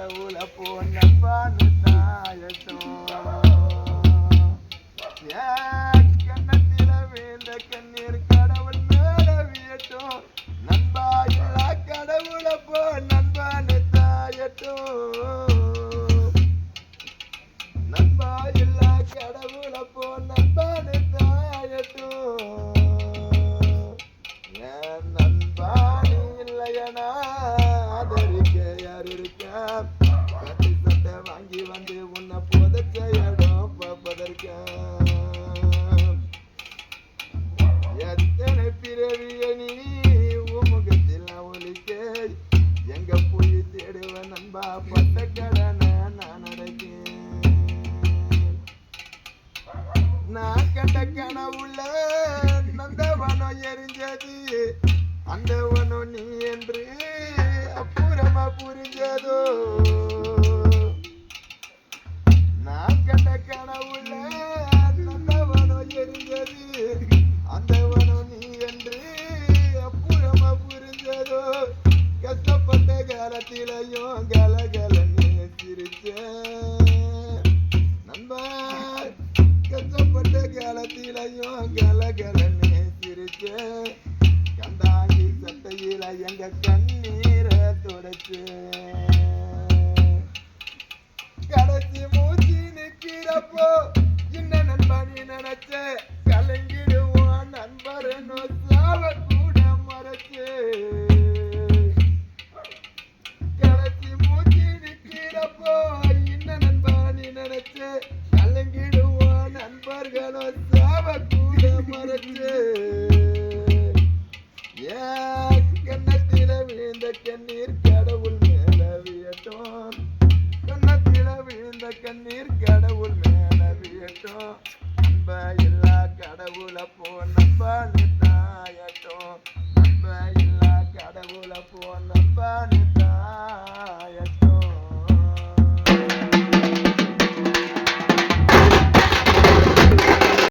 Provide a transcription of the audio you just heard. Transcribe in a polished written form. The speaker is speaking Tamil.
கடவுளை போன் நண்பான்னு தாயட்டும் கண்ணத்தில வீழ்ந்த கண்ணீர் கடவுள் மேல வியட்டும் நண்பா இல்லா கடவுளை போன் நண்பான்னு தாயட்டும் நண்பா இல்லா கடவுளை போன் நண்பான்னு தாயட்டும் என் நண்பா நீ இல்லையனா ஆதரிக்க யார் இருக்கா கட்டி சட்டை வாங்கி வந்து உன்னை புதைச்ச இடம் பார்ப்பதற்கா எத்தனை பிறவிய நீ உமுகத்தில் ஒலிக்க எங்க போய் தேடுவேன் நண்பா பட்ட கடனை நான் அடைக்கேன் நான் கண்ட கனவுள்ள நந்தவனம் எரிஞ்சது அந்தவனம் நீ என்று அப்புறமா புரிஞ்சதோ நான் கண்ட கனவுள்ள நந்தவனம் எரிஞ்சது அந்தவனம் நீ என்று அப்புறமா புரிஞ்சதோ கஷ்டப்பட்ட காலத்திலையும் கலகலன்னு சிரிச்ச நண்பா கஷ்டப்பட்ட காலத்திலையும் கலகலன்னு சிரிச்ச கண்டாங்கி சட்டையில எங்க கண்ணீரை தொடச்சு கடைசி மூச்சு நிக்கிறப்போ என்ன நண்பா நீ நினைச்ச கலங்கிடுவான் நண்பர் சாவ கூட மறைச்சு கடைசி மூச்சு நிக்கிறப்போ என்ன நண்பா நீ நினைச்ச கலங்கிடுவான் நண்பர்களோ சாவ கூட மறைச்சு கண்ணத்தில விழுந்த கண்ணீர் கடவுள் மேல வியட்டும் கண்ணத்தில விழுந்த கண்ணீர் கடவுள் மேல வியட்டும் நண்ப இல்லா கடவுளை போ நண்பான்னு தாயட்டும் நண்ப